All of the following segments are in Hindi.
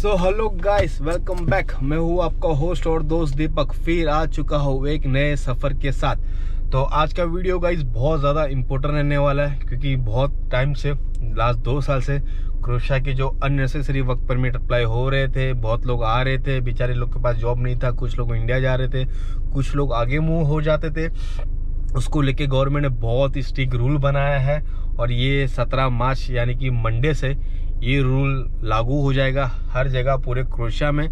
So hello guys, welcome back. मैं हूँ आपका होस्ट और दोस्त दीपक, फिर आ चुका हूँ एक नए सफ़र के साथ। तो आज का वीडियो गाइस बहुत ज़्यादा इम्पोर्टेंट रहने वाला है, क्योंकि बहुत टाइम से लास्ट 2 साल से क्रोएशिया के जो अननेसेसरी वर्क परमिट अप्लाई हो रहे थे, बहुत लोग आ रहे थे, बेचारे लोग के पास जॉब नहीं था, कुछ लोग इंडिया जा रहे थे, कुछ लोग आगे मूव हो जाते थे। उसको लेके गवर्नमेंट ने बहुत ही स्ट्रिक्ट रूल बनाया है और ये 17 मार्च यानी कि मंडे से ये रूल लागू हो जाएगा हर जगह पूरे क्रोएशिया में।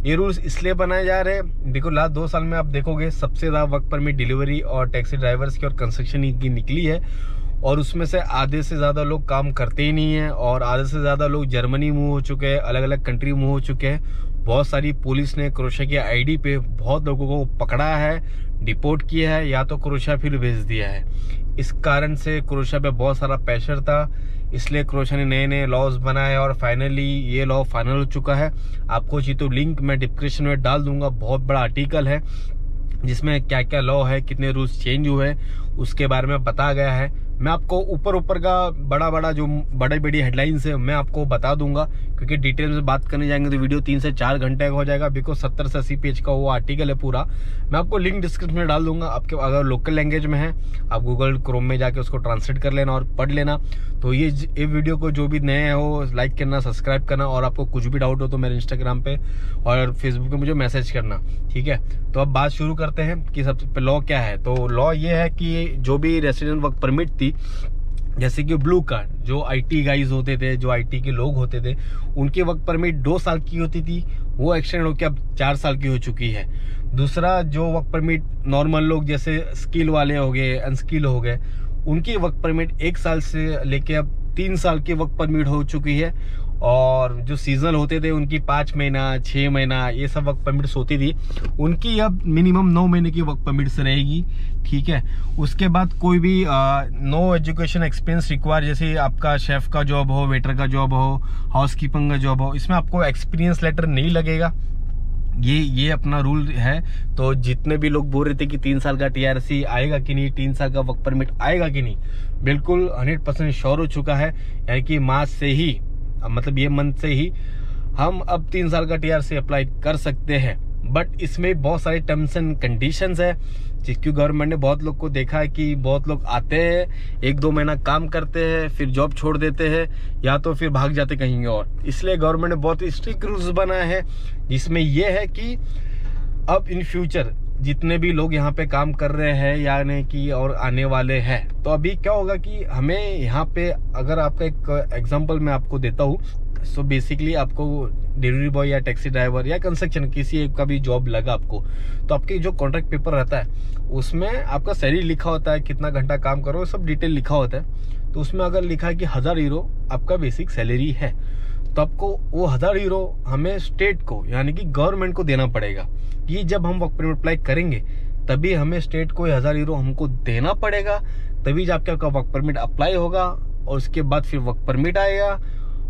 ये रूल्स इसलिए बनाए जा रहे हैं, देखो लास्ट 2 साल में आप देखोगे सबसे ज़्यादा वर्क परमिट डिलीवरी और टैक्सी ड्राइवर्स की और कंस्ट्रक्शन की निकली है, और उसमें से आधे से ज़्यादा लोग काम करते ही नहीं है और आधे से ज़्यादा लोग जर्मनी मूव हो चुके हैं, अलग अलग कंट्री मूव हो चुके हैं। बहुत सारी पुलिस ने क्रोएशिया की आईडी पे बहुत लोगों को पकड़ा है, डिपोर्ट किया है, या तो क्रोएशिया फिर भेज दिया है। इस कारण से क्रोएशिया पे बहुत सारा प्रेशर था, इसलिए क्रोएशिया ने नए नए लॉज बनाए और फाइनली ये लॉ फाइनल हो चुका है। आपको चाहिए तो लिंक मैं डिस्क्रिप्शन में डाल दूंगा, बहुत बड़ा आर्टिकल है जिसमें क्या क्या लॉ है, कितने रूल्स चेंज हुए हैं उसके बारे में बताया गया है। मैं आपको ऊपर का बड़ा जो बड़ी हेडलाइंस है मैं आपको बता दूंगा, क्योंकि डिटेल में बात करने जाएंगे तो वीडियो 3 से 4 घंटे का हो जाएगा। बिकॉज 70 से 80 पेज का वो आर्टिकल है पूरा। मैं आपको लिंक डिस्क्रिप्शन में डाल दूंगा। आपके अगर लोकल लैंग्वेज में है आप गूगल क्रोम में जाके उसको ट्रांसलेट कर लेना और पढ़ लेना। तो ये वीडियो को जो भी नए हो लाइक करना, सब्सक्राइब करना, और आपको कुछ भी डाउट हो तो मेरे इंस्टाग्राम पे और फेसबुक पे मुझे मैसेज करना, ठीक है। तो अब बात शुरू करते हैं कि सबसे लॉ क्या है। तो लॉ ये है कि जो भी रेसिडेंट वर्क परमिट थी, जैसे कि ब्लू कार्ड, जो आईटी गाइज होते थे, जो आईटी के लोग होते थे, उनकी वर्क परमिट 2 साल की होती थी, वो एक्सटेंड होकर अब 4 साल की हो चुकी है। दूसरा, जो वर्क परमिट नॉर्मल लोग जैसे स्किल वाले हो गए, अनस्किल हो गए, उनकी वर्क परमिट 1 साल से लेके अब 3 साल की वर्क परमिट हो चुकी है। और जो सीजनल होते थे उनकी 5 महीना 6 महीना ये सब वर्क परमिट्स होती थी, उनकी अब मिनिमम 9 महीने की वर्क परमिट्स रहेगी, ठीक है। उसके बाद कोई भी नो एजुकेशन एक्सपीरियंस रिक्वायर, जैसे आपका शेफ का जॉब हो, वेटर का जॉब हो, हाउसकीपिंग का जॉब हो, इसमें आपको एक्सपीरियंस लेटर नहीं लगेगा। ये अपना रूल है। तो जितने भी लोग बोल रहे थे कि 3 साल का टीआरसी आएगा कि नहीं, 3 साल का वर्क परमिट आएगा कि नहीं, बिल्कुल 100% श्योर हो चुका है। यानी कि मार्च से ही, मतलब ये मंथ से ही हम अब 3 साल का टीआरसी अप्लाई कर सकते हैं। बट इसमें बहुत सारे टर्म्स एंड कंडीशंस है, जिसकी गवर्नमेंट ने बहुत लोग को देखा है कि बहुत लोग आते हैं, 1-2 महीना काम करते हैं, फिर जॉब छोड़ देते हैं या तो फिर भाग जाते कहीं और। इसलिए गवर्नमेंट ने बहुत स्ट्रिक्ट रूल्स बनाए हैं, जिसमें यह है कि अब इन फ्यूचर जितने भी लोग यहाँ पे काम कर रहे हैं यानी कि और आने वाले हैं, तो अभी क्या होगा कि हमें यहाँ पे, अगर आपका एक एग्जांपल मैं आपको देता हूँ, सो बेसिकली आपको डिलीवरी बॉय या टैक्सी ड्राइवर या कंस्ट्रक्शन किसी एक का भी जॉब लगा आपको, तो आपके जो कॉन्ट्रैक्ट पेपर रहता है उसमें आपका सैलरी लिखा होता है, कितना घंटा काम करो, सब डिटेल लिखा होता है। तो उसमें अगर लिखा है कि 1000 यूरो आपका बेसिक सैलरी है, तो आपको वो 1000 यूरो हमें स्टेट को यानी कि गवर्नमेंट को देना पड़ेगा। ये जब हम वर्क परमिट अप्लाई करेंगे तभी हमें स्टेट को 1000 यूरो हमको देना पड़ेगा, तभी जाके आपका वर्क परमिट अप्लाई होगा और उसके बाद फिर वर्क परमिट आएगा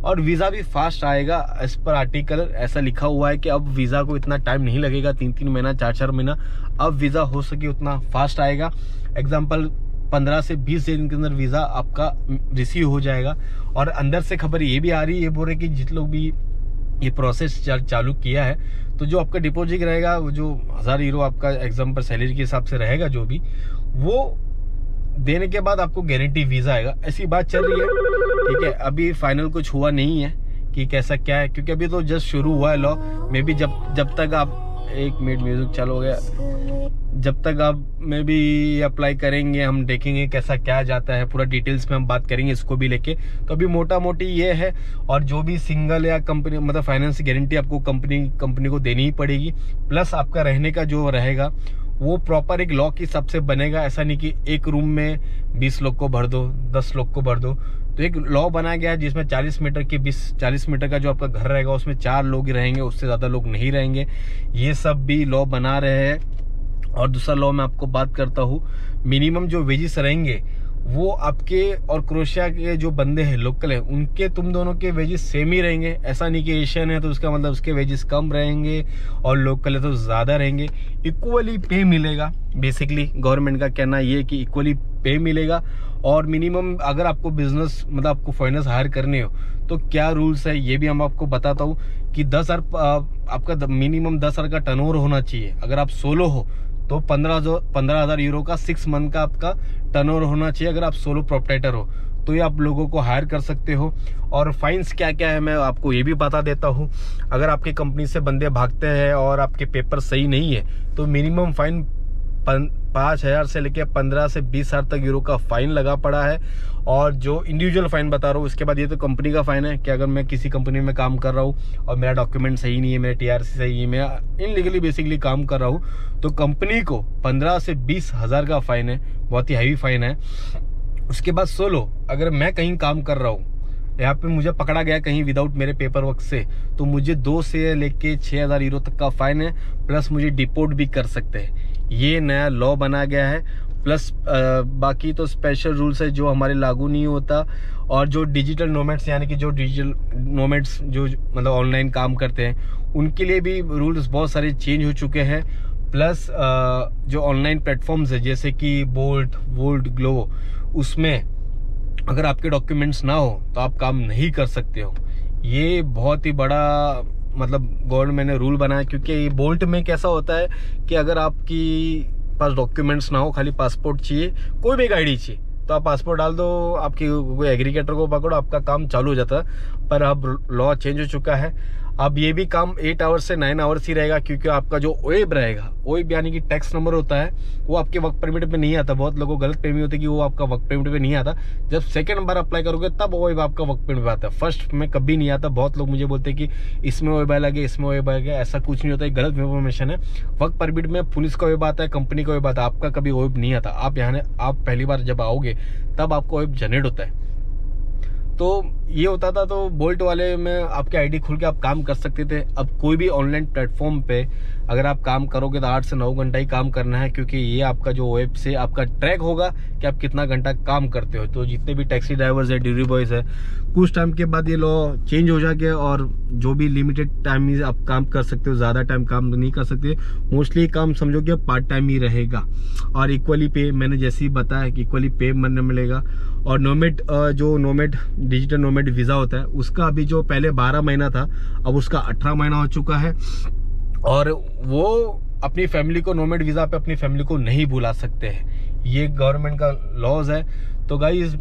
और वीज़ा भी फास्ट आएगा। एज पर आर्टिकल ऐसा लिखा हुआ है कि अब वीज़ा को इतना टाइम नहीं लगेगा, 3-3 महीना 4-4 महीना, अब वीज़ा हो सके उतना फास्ट आएगा। एग्जाम्पल 15 से 20 दिन के अंदर वीज़ा आपका रिसीव हो जाएगा। और अंदर से खबर ये भी आ रही है, ये बोल रहे कि जितने लोग भी ये प्रोसेस चालू किया है, तो जो आपका डिपॉजिट रहेगा, वो जो 1000 यूरो आपका एग्जाम्पल सैलरी के हिसाब से रहेगा, जो भी वो देने के बाद आपको गारंटी वीज़ा आएगा। ऐसी बात चल रही है, ठीक है। अभी फाइनल कुछ हुआ नहीं है कि कैसा क्या है, क्योंकि अभी तो जस्ट शुरू हुआ है लॉ। मे बी जब तक आप, 1 मिनट म्यूजिक चालू हो गया, जब तक आप में भी अप्लाई करेंगे, हम देखेंगे कैसा क्या जाता है, पूरा डिटेल्स में हम बात करेंगे इसको भी लेके। तो अभी मोटा मोटी ये है। और जो भी सिंगल या कंपनी, मतलब फाइनेंस गारंटी आपको कंपनी को देनी ही पड़ेगी। प्लस आपका रहने का जो रहेगा वो प्रॉपर एक लॉ के हिसाब से बनेगा। ऐसा नहीं कि एक रूम में 20 लोग को भर दो, 10 लोग को भर दो। तो एक लॉ बनाया गया है जिसमें 40 मीटर का जो आपका घर रहेगा उसमें 4 लोग ही रहेंगे, उससे ज़्यादा लोग नहीं रहेंगे। ये सब भी लॉ बना रहे हैं। और दूसरा लॉ मैं आपको बात करता हूँ, मिनिमम जो वेजेस रहेंगे वो आपके और क्रोएशिया के जो बंदे हैं लोकल है, उनके तुम दोनों के वेजेस सेम ही रहेंगे। ऐसा नहीं कि एशियन है तो उसका मतलब उसके वेजेस कम रहेंगे और लोकल है तो ज़्यादा रहेंगे। इक्वली पे मिलेगा। बेसिकली गवर्नमेंट का कहना ये है कि इक्वली पे मिलेगा। और मिनिमम अगर आपको बिजनेस मतलब आपको फाइनेंस हायर करने हो तो क्या रूल्स है ये भी हम आपको बताता हूँ कि 10,000 आपका मिनिमम 10,000 का टर्नओवर होना चाहिए। अगर आप सोलो हो तो 15,000 यूरो का 6 मंथ का आपका टर्नओवर होना चाहिए। अगर आप सोलो प्रोप्राइटर हो तो ये आप लोगों को हायर कर सकते हो। और फाइन्स क्या क्या है मैं आपको ये भी बता देता हूँ। अगर आपकी कंपनी से बंदे भागते हैं और आपके पेपर सही नहीं है तो मिनिमम फाइन 5,000 से लेकर 15 से 20,000 तक यूरो का फाइन लगा पड़ा है। और जो इंडिविजुअल फाइन बता रहा हूँ उसके बाद ये तो कंपनी का फाइन है कि अगर मैं किसी कंपनी में काम कर रहा हूँ और मेरा डॉक्यूमेंट सही नहीं है, मेरा TRC सही है, मैं इनलीगली बेसिकली काम कर रहा हूँ तो कंपनी को 15 से 20,000 का फाइन है, बहुत ही हैवी फाइन है। उसके बाद सोलो अगर मैं कहीं काम कर रहा हूँ, यहाँ पे मुझे पकड़ा गया कहीं विदाउट मेरे पेपर वर्क से, तो मुझे 2 से लेके 6,000 यूरो तक का फाइन है, प्लस मुझे डिपोर्ट भी कर सकते हैं। ये नया लॉ बना गया है। प्लस बाकी तो स्पेशल रूल्स है जो हमारे लागू नहीं होता। और जो डिजिटल नोमैड्स यानी कि जो डिजिटल नोमैड्स जो मतलब ऑनलाइन काम करते हैं उनके लिए भी रूल्स बहुत सारे चेंज हो चुके हैं। प्लस जो ऑनलाइन प्लेटफॉर्म्स है जैसे कि बोल्ट, वोल्ट, ग्लो, उसमें अगर आपके डॉक्यूमेंट्स ना हो तो आप काम नहीं कर सकते हो। ये बहुत ही बड़ा मतलब गवर्नमेंट ने रूल बनाया, क्योंकि बोल्ट में कैसा होता है कि अगर आपकी पास डॉक्यूमेंट्स ना हो, खाली पासपोर्ट चाहिए, कोई भी आईडी चाहिए, तो आप पासपोर्ट डाल दो, आपकी कोई एग्रीगेटर को पकड़ो, आपका काम चालू हो जाता है। पर अब लॉ चेंज हो चुका है। अब ये भी काम 8 आवर्स से 9 आवर्स ही रहेगा, क्योंकि आपका जो ओएब रहेगा, ओएब यानी कि टैक्स नंबर होता है, वो आपके वर्क परमिट पे नहीं आता। बहुत लोगों को गलत फहमी होती है कि वो आपका वर्क परमिट पे नहीं आता। जब सेकंड बार अप्लाई करोगे तब ओएब आपका वर्क परमिट पे आता है, फर्स्ट में कभी नहीं आता। बहुत लोग मुझे बोलते हैं कि इसमें ओएब लगे, इसमें ओएब लगे, ऐसा कुछ नहीं होता है, गलत इन्फॉर्मेशन है। वर्क परमिट में पुलिस का ओएब आता है, कंपनी का ओएब आता है, आपका कभी ओएब नहीं आता। आप पहली बार जब आओगे तब आपको ओएब जनरेट होता है। तो ये होता था, तो बोल्ट वाले में आपके आईडी खुल के आप काम कर सकते थे। अब कोई भी ऑनलाइन प्लेटफॉर्म पे अगर आप काम करोगे तो 8 से 9 घंटा ही काम करना है, क्योंकि ये आपका जो वेब से आपका ट्रैक होगा कि आप कितना घंटा काम करते हो। तो जितने भी टैक्सी ड्राइवर्स है, डिलीवरी बॉयज है, कुछ टाइम के बाद ये लॉ चेंज हो जाके और जो भी लिमिटेड टाइम में आप काम कर सकते हो, ज़्यादा टाइम काम नहीं कर सकते। मोस्टली काम समझो कि पार्ट टाइम ही रहेगा। और इक्वली पे मैंने जैसे ही बताया कि इक्वली पे मन मिलेगा। और नोमेड जो नोमेड डिजिटल नोमेड वीज़ा होता है उसका अभी जो पहले 12 महीना था अब उसका 18 महीना हो चुका है। और वो अपनी फैमिली को नोमेड वीज़ा पे अपनी फैमिली को नहीं बुला सकते हैं, ये गवर्नमेंट का लॉज है। तो गाइस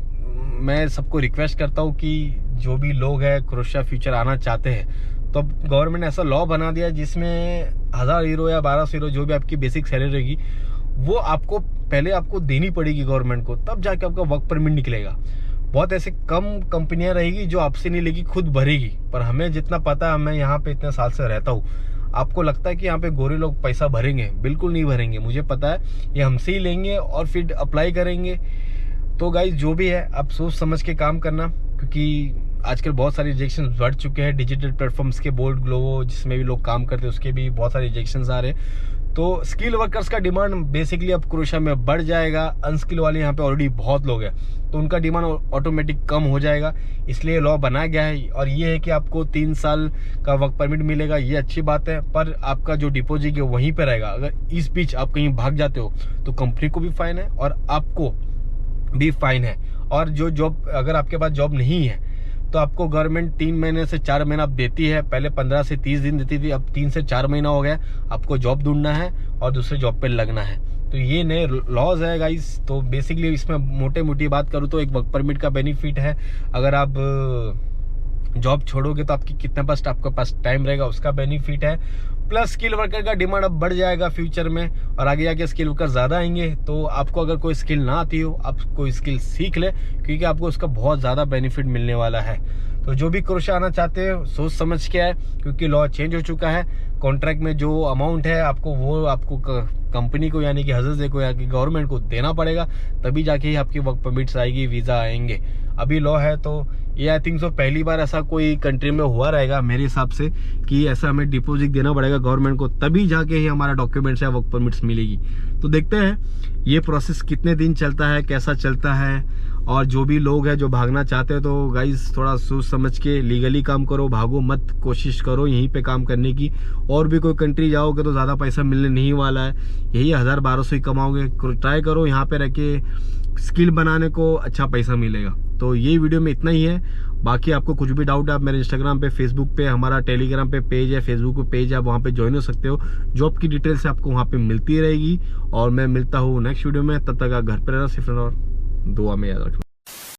मैं सबको रिक्वेस्ट करता हूँ कि जो भी लोग हैं क्रोएशिया फ्यूचर आना चाहते हैं, तो गवर्नमेंट ने ऐसा लॉ बना दिया जिसमें 1000 यूरो या 1200 यूरो जो भी आपकी बेसिक सैलरी रहेगी वो आपको पहले आपको देनी पड़ेगी गवर्नमेंट को, तब जाके आपका वर्क परमिट निकलेगा। बहुत ऐसे कम कंपनियां रहेगी जो आपसे नहीं लेगी, खुद भरेगी। पर हमें जितना पता है, मैं यहाँ पे इतने साल से रहता हूँ, आपको लगता है कि यहाँ पे गोरे लोग पैसा भरेंगे? बिल्कुल नहीं भरेंगे। मुझे पता है ये हमसे ही लेंगे और फिर अप्लाई करेंगे। तो गाइस जो भी है आप सोच समझ के काम करना, क्योंकि आजकल बहुत सारे रिजेक्शन बढ़ चुके हैं डिजिटल प्लेटफॉर्म्स के। बोल्ट, ग्लोवो जिसमें भी लोग काम करते हैं उसके भी बहुत सारे रिजेक्शन आ रहे हैं। तो स्किल वर्कर्स का डिमांड बेसिकली अब क्रोएशिया में बढ़ जाएगा। अनस्किल वाले यहाँ पे ऑलरेडी बहुत लोग हैं, तो उनका डिमांड ऑटोमेटिक कम हो जाएगा, इसलिए लॉ बनाया गया है। और ये है कि आपको 3 साल का वर्क परमिट मिलेगा, ये अच्छी बात है। पर आपका जो डिपॉजिट है वहीं पे रहेगा। अगर इस बीच आप कहीं भाग जाते हो तो कंपनी को भी फाइन है और आपको भी फाइन है। और जो जॉब अगर आपके पास जॉब नहीं है तो आपको गवर्नमेंट 3 महीने से 4 महीना देती है। पहले 15 से 30 दिन देती थी, अब 3 से 4 महीना हो गया। आपको जॉब ढूंढना है और दूसरे जॉब पे लगना है। तो ये नए लॉज है गाइस। तो बेसिकली इसमें मोटे मोटी बात करूँ तो एक वर्क परमिट का बेनिफिट है, अगर आप जॉब छोड़ोगे तो आपकी कितने पास आपके पास टाइम रहेगा उसका बेनिफिट है। प्लस स्किल वर्कर का डिमांड अब बढ़ जाएगा फ्यूचर में, और आगे जाके स्किल वर्कर ज़्यादा आएंगे। तो आपको अगर कोई स्किल ना आती हो, आप कोई स्किल सीख ले, क्योंकि आपको उसका बहुत ज़्यादा बेनिफिट मिलने वाला है। तो जो भी क्रोएशिया आना चाहते हो सोच समझ के आए, क्योंकि लॉ चेंज हो चुका है। कॉन्ट्रैक्ट में जो अमाउंट है आपको वो आपको कंपनी को यानी कि हजरत को या कि गवर्नमेंट को देना पड़ेगा, तभी जाके ही आपकी वर्क परमिट्स आएगी, वीज़ा आएंगे। अभी लॉ है तो ये आई थिंक सो पहली बार ऐसा कोई कंट्री में हुआ रहेगा मेरे हिसाब से कि ऐसा हमें डिपॉजिट देना पड़ेगा गवर्नमेंट को, तभी जाके ही हमारा डॉक्यूमेंट्स या वर्क परमिट्स मिलेगी। तो देखते हैं ये प्रोसेस कितने दिन चलता है, कैसा चलता है। और जो भी लोग हैं जो भागना चाहते हैं तो गाइज थोड़ा सोच समझ के लीगली काम करो, भागो मत, कोशिश करो यहीं पे काम करने की। और भी कोई कंट्री जाओगे तो ज़्यादा पैसा मिलने नहीं वाला है, यही 1000-1200 ही कमाओगे। ट्राई करो यहाँ पे रह के स्किल बनाने को, अच्छा पैसा मिलेगा। तो ये वीडियो में इतना ही है। बाकी आपको कुछ भी डाउट है, आप मेरे इंस्टाग्राम पे, फेसबुक पे, हमारा टेलीग्राम पे पेज है, फेसबुक पे पेज है, आप वहाँ पे ज्वाइन हो सकते हो। जॉब की डिटेल्स आपको वहाँ पे मिलती रहेगी। और मैं मिलता हूँ नेक्स्ट वीडियो में, तब तक आप घर पर रहना, सिर्फ और दुआ में याद रखना।